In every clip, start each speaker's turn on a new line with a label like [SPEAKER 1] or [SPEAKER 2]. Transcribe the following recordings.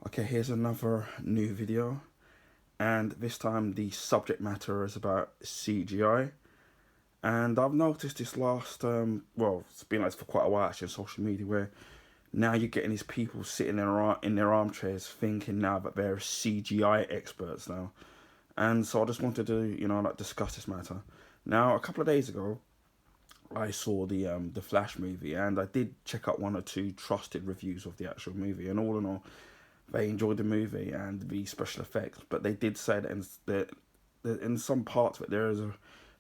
[SPEAKER 1] Okay, here's another new video, and this time the subject matter is about CGI. And I've noticed this well, it's been like this for quite a while actually on social media, where now you're getting these people sitting in their armchairs thinking now that they're CGI experts now. And so I just wanted to, like discuss this matter. Now, a couple of days ago, I saw the Flash movie, and I did check out one or two trusted reviews of the actual movie. And all in all, they enjoyed the movie and the special effects, but they did say that in some parts of it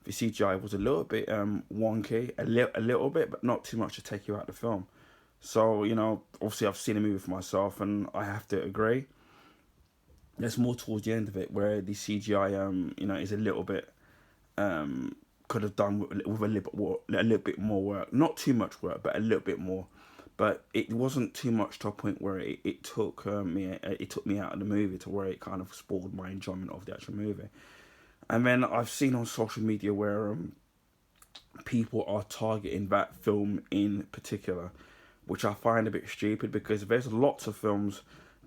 [SPEAKER 1] the CGI was a little bit wonky, a little bit, but not too much to take you out of the film. So obviously I've seen the movie for myself, and I have to agree. There's more towards the end of it where the CGI is a little bit could have done with a little bit more work. Not too much work, but a little bit more. But it wasn't too much to a point where it took me out of the movie to where it kind of spoiled my enjoyment of the actual movie. And then I've seen on social media where people are targeting that film in particular, which I find a bit stupid because there's lots of films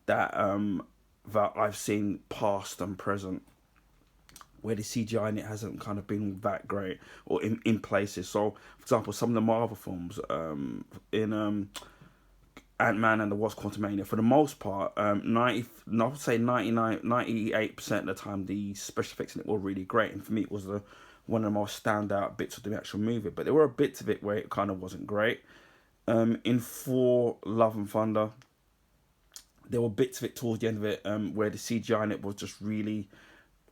[SPEAKER 1] that I've seen past and present where the CGI in it hasn't kind of been that great, or in places. So, for example, some of the Marvel films, in Ant-Man and the Wasp: Quantumania, for the most part, I would say 98% of the time, the special effects in it were really great. And for me, it was one of the most standout bits of the actual movie. But there were bits of it where it kind of wasn't great. In For Love and Thunder, there were bits of it towards the end of it where the CGI in it was just really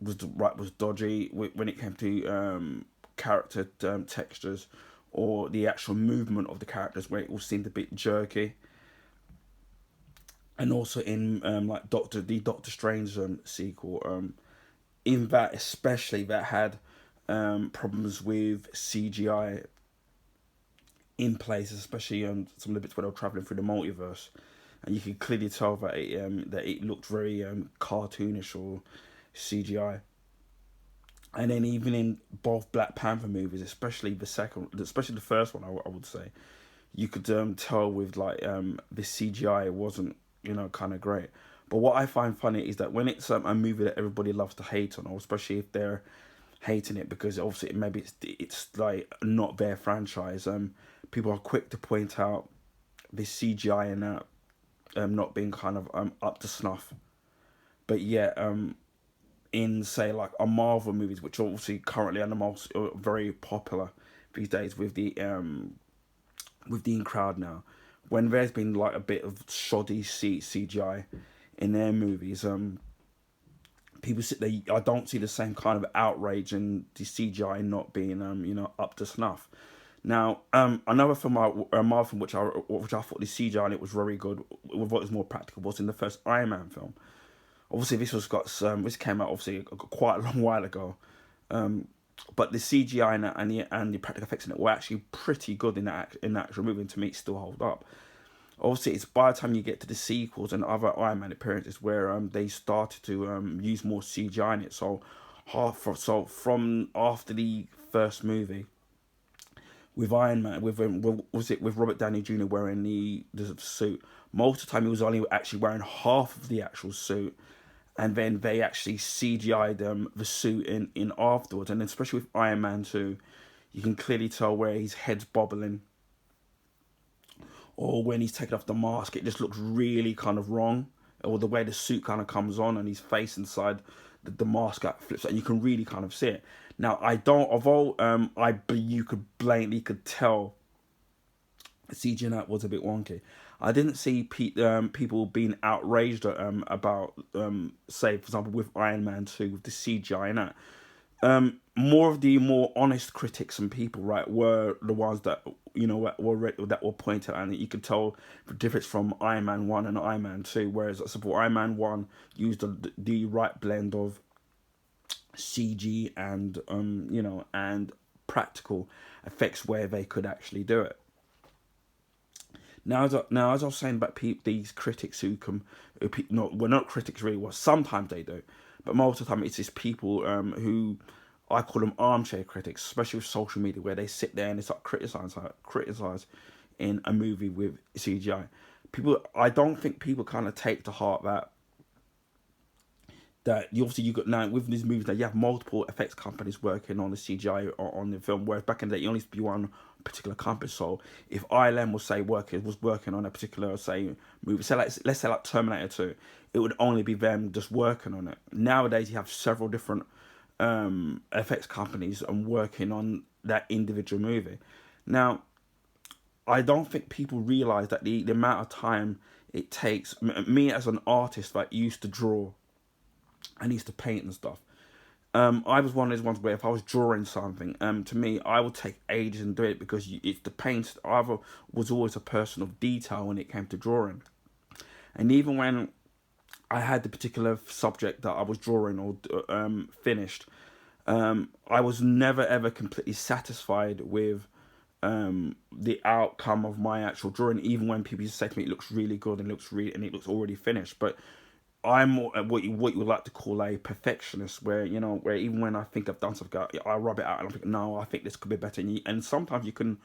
[SPEAKER 1] was dodgy when it came to character textures or the actual movement of the characters, where it all seemed a bit jerky. And also in like Doctor Strange sequel, in that especially, that had problems with CGI in places, especially some of the bits where they were traveling through the multiverse, and you could clearly tell that it looked very cartoonish or CGI. And then even in both Black Panther movies, especially the first one, I would say, you could tell with like the CGI wasn't kind of great. But what I find funny is that when it's a movie that everybody loves to hate on, or especially if they're hating it because obviously maybe it's like not their franchise, people are quick to point out the CGI and that not being kind of up to snuff. But yeah, in say like a Marvel movies, which obviously currently are the most very popular these days with the in crowd now, when there's been like a bit of shoddy CGI in their movies, people sit there. I don't see the same kind of outrage and the CGI not being up to snuff. Now, another film, a Marvel film which I thought the CGI in it was very good, with what was more practical, was in the first Iron Man film. Obviously, this came out obviously quite a long while ago, but the CGI and the practical effects in it were actually pretty good in that actual movie, and to me, it still hold up. Obviously, it's by the time you get to the sequels and other Iron Man appearances where they started to use more CGI in it. So from after the first movie with Iron Man, with Robert Downey Jr. wearing the suit, most of the time he was only actually wearing half of the actual suit, and then they actually CGI'd the suit in afterwards. And especially with Iron Man 2, you can clearly tell where his head's bobbling, or when he's taking off the mask, it just looks really kind of wrong. Or the way the suit kind of comes on and his face inside the mask flips, and you can really kind of see it. Now, I don't, although you could blatantly could tell CGI that was a bit wonky. I didn't see people being outraged about, say, for example, with Iron Man 2, with the CGI in that. More of the more honest critics and people, right, were the ones that that were pointed out, and you could tell the difference from Iron Man 1 and Iron Man 2. Whereas I suppose Iron Man 1 used the right blend of CG and and practical effects where they could actually do it. As I was saying about these critics who come, well, not critics really. Well, sometimes they do, but most of the time it's just people who I call them armchair critics, especially with social media, where they sit there and they start criticize in a movie with CGI. I don't think people kind of take to heart that that you obviously you got now with these movies that you have multiple effects companies working on the CGI on the film, whereas back in the day you only used to be one particular company. So if ILM was working on a particular say movie, say like let's say like Terminator 2, it would only be them just working on it. Nowadays you have several different effects companies and working on that individual movie. Now I don't think people realize that the amount of time it takes me as an artist that used to draw and used to paint and stuff. I was one of those ones where if I was drawing something, to me, I would take ages and do it because it's the paint. I was always a person of detail when it came to drawing, and even when I had the particular subject that I was drawing or finished, I was never ever completely satisfied with the outcome of my actual drawing. Even when people say to me, "It looks really good and it looks already finished," but I'm more what you would like to call a perfectionist, where where even when I think I've done something, I rub it out and I think, no, I think this could be better. And sometimes you can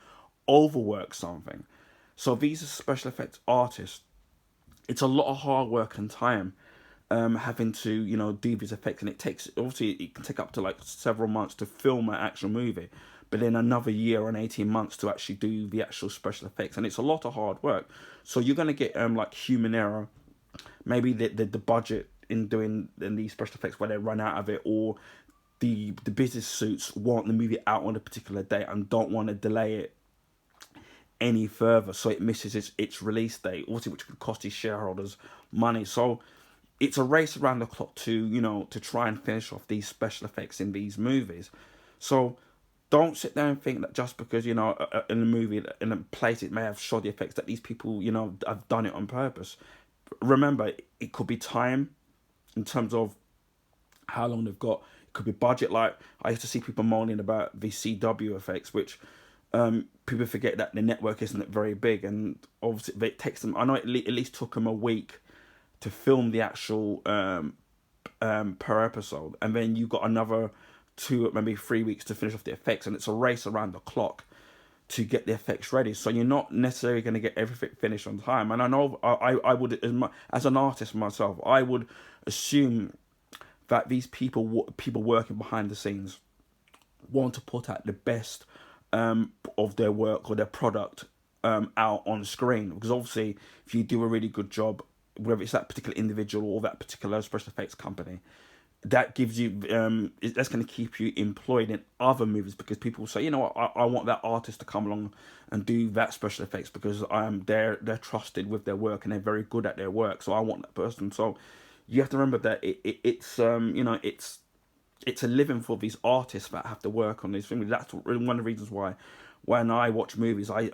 [SPEAKER 1] overwork something. So these are special effects artists. It's a lot of hard work and time, having to do these effects, and it takes obviously it can take up to like several months to film an actual movie, but then another year and 18 months to actually do the actual special effects, and it's a lot of hard work. So you're gonna get like human error, maybe the budget in doing these special effects where they run out of it, or the business suits want the movie out on a particular date and don't want to delay it any further, so it misses its release date, also which could cost these shareholders money. So it's a race around the clock to try and finish off these special effects in these movies. So don't sit there and think that just because in a movie, in a place, it may have shoddy effects, that these people have done it on purpose. Remember, it could be time in terms of how long they've got. It could be budget. Like I used to see people moaning about the CW effects, which people forget that the network isn't very big, and obviously it takes them. I know it at least took them a week to film the actual per episode, and then you got another 2, maybe 3 weeks to finish off the effects, and it's a race around the clock to get the effects ready. So you're not necessarily going to get everything finished on time. And I know I would, as an artist myself, I would assume that these people working behind the scenes want to put out the best of their work or their product out on screen, because obviously if you do a really good job, whether it's that particular individual or that particular special effects company, that gives you that's going to keep you employed in other movies, because people will say, you know what, I want that artist to come along and do that special effects because they're trusted with their work and they're very good at their work, so I want that person. So you have to remember that it's it's a living for these artists that have to work on these things. That's one of the reasons why when I watch movies, when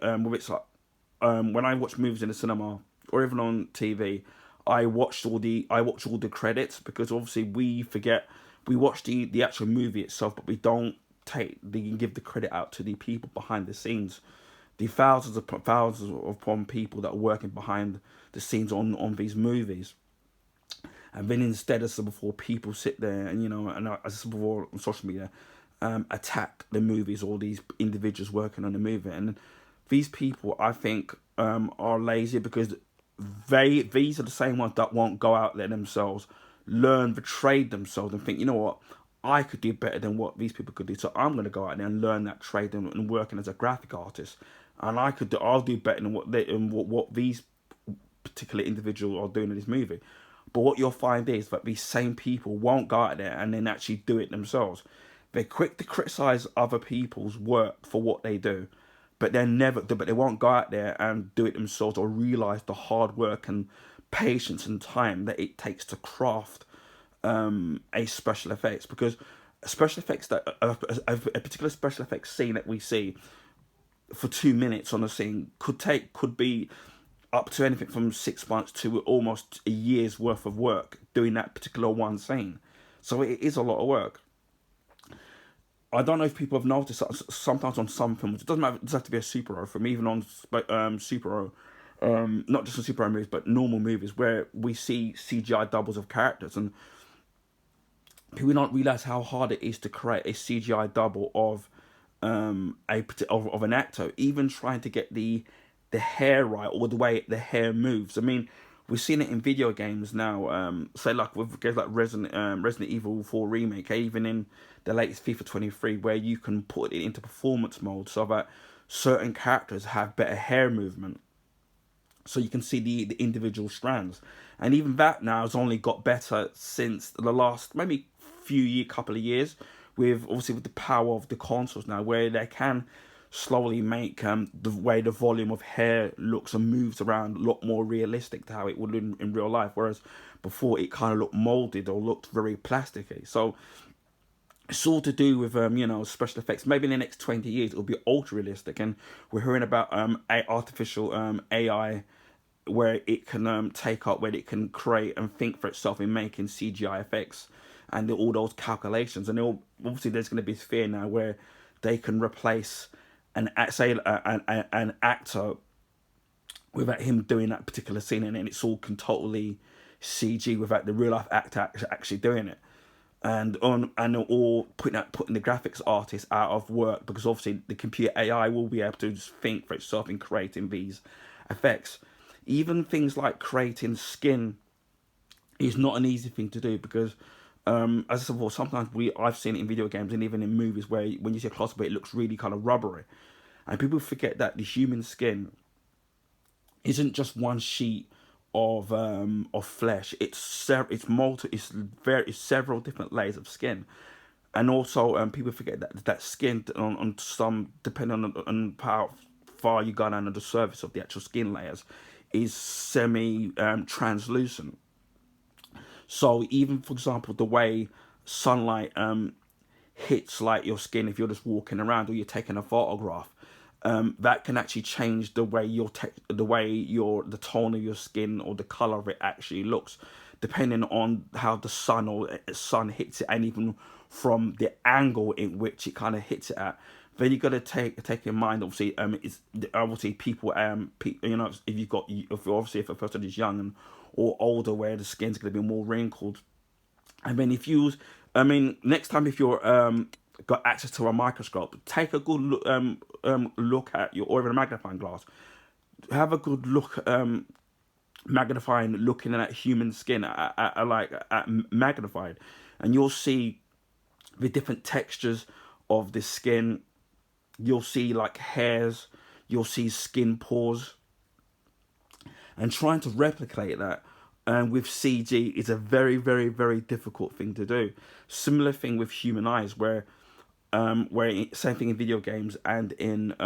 [SPEAKER 1] I watch movies in the cinema or even on TV, I watch all the credits, because obviously we watch the actual movie itself, but we don't give the credit out to the people behind the scenes, the thousands upon people that are working behind the scenes on these movies. And then instead, as I said before, people sit there and and as I said before on social media, attack the movies or these individuals working on the movie. And these people, I think, are lazy, because these are the same ones that won't go out there themselves, learn the trade themselves, and think, you know what, I could do better than what these people could do, so I'm going to go out there and learn that trade and working as a graphic artist, and I'll do better than what these particular individuals are doing in this movie. But what you'll find is that these same people won't go out there and then actually do it themselves. They're quick to criticize other people's work for what they do, but they won't go out there and do it themselves, or realize the hard work and patience and time that it takes to craft a special effects. Because special effects a particular special effects scene that we see for 2 minutes on a scene could be up to anything from 6 months to almost a year's worth of work doing that particular one scene. So it is a lot of work. I don't know if people have noticed that sometimes on some films, it doesn't have to be a superhero film, even on superhero, not just on superhero movies, but normal movies, where we see CGI doubles of characters, and people don't realize how hard it is to create a CGI double of of an actor, even trying to get the hair right, or the way the hair moves. I mean, we've seen it in video games now. Say like with games like Resident Evil 4 remake, even in the latest FIFA 23, where you can put it into performance mode so that certain characters have better hair movement, so you can see the individual strands. And even that now has only got better since the last maybe couple of years, with obviously with the power of the consoles now, where they can slowly make the way the volume of hair looks and moves around a lot more realistic to how it would in real life, whereas before it kind of looked molded or looked very plasticky. So it's all to do with special effects. Maybe in the next 20 years it'll be ultra realistic, and we're hearing about artificial AI, where it can take up, where it can create and think for itself in making CGI effects and all those calculations. And obviously there's going to be fear now where they can replace an actor without him doing that particular scene, and then it's all totally CG without the real life actor actually doing it. And all putting the graphics artist out of work, because obviously the computer AI will be able to just think for itself in creating these effects. Even things like creating skin is not an easy thing to do, because as I said before, sometimes I've seen it in video games and even in movies where when you see a close up, it looks really kind of rubbery, and people forget that the human skin isn't just one sheet of flesh. It's several different layers of skin. And also people forget that skin on some, depending on how far you go down on the surface of the actual skin layers, is semi translucent. So even, for example, the way sunlight hits like your skin, if you're just walking around or you're taking a photograph, that can actually change the way the tone of your skin or the color of it actually looks, depending on how the sun hits it, and even from the angle in which it kind of hits it at. Then you got to take in mind, obviously, it's obviously people, if a person is young or older, where the skin's going to be more wrinkled. And then next time if you're got access to a microscope, take a good look at or even a magnifying glass. Have a good look, looking at human skin at magnified, and you'll see the different textures of the skin. You'll see like hairs, you'll see skin pores, and trying to replicate that with CG is a very, very, very difficult thing to do. Similar thing with human eyes, where same thing in video games and in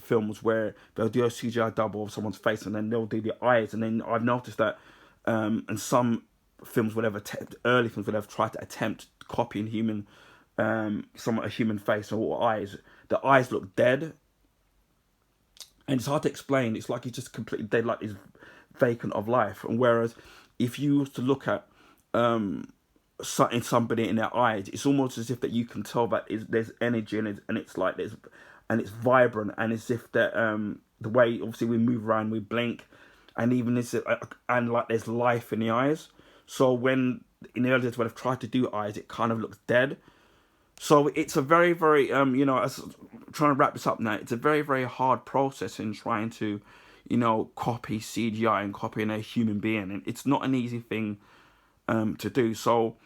[SPEAKER 1] films, where they'll do a CGI double of someone's face and then they'll do the eyes. And then I've noticed that in some films, early films would have tried to attempt copying a human face or eyes. The eyes look dead, and it's hard to explain. It's like he's just completely dead, like he's vacant of life. And whereas if you was to look at somebody in their eyes, it's almost as if that you can tell that there's energy in it, and it's like it's vibrant, and as if that the way obviously we move around, we blink, and even and like there's life in the eyes. So when in the early days when I've tried to do eyes, it kind of looks dead. So it's a very, very, as trying to wrap this up now, it's a very, very hard process in trying to, copy CGI and copying a human being. And it's not an easy thing to do. So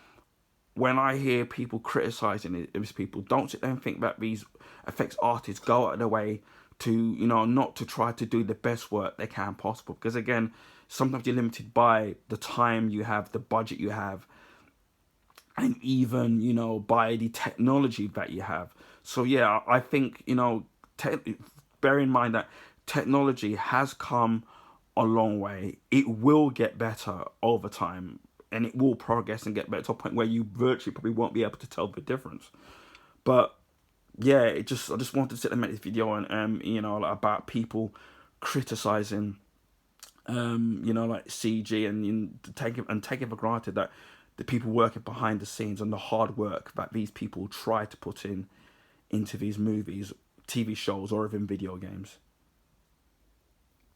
[SPEAKER 1] when I hear people criticizing these people, don't sit there and think that these effects artists go out of their way to, not to try to do the best work they can possible. Because again, sometimes you're limited by the time you have, the budget you have, and even, by the technology that you have. So yeah, I think, bear in mind that technology has come a long way. It will get better over time, and it will progress and get better to a point where you virtually probably won't be able to tell the difference. But yeah, I just wanted to sit and make this video and about people criticizing like CG and taking for granted that the people working behind the scenes and the hard work that these people try to put into these movies, TV shows, or even video games.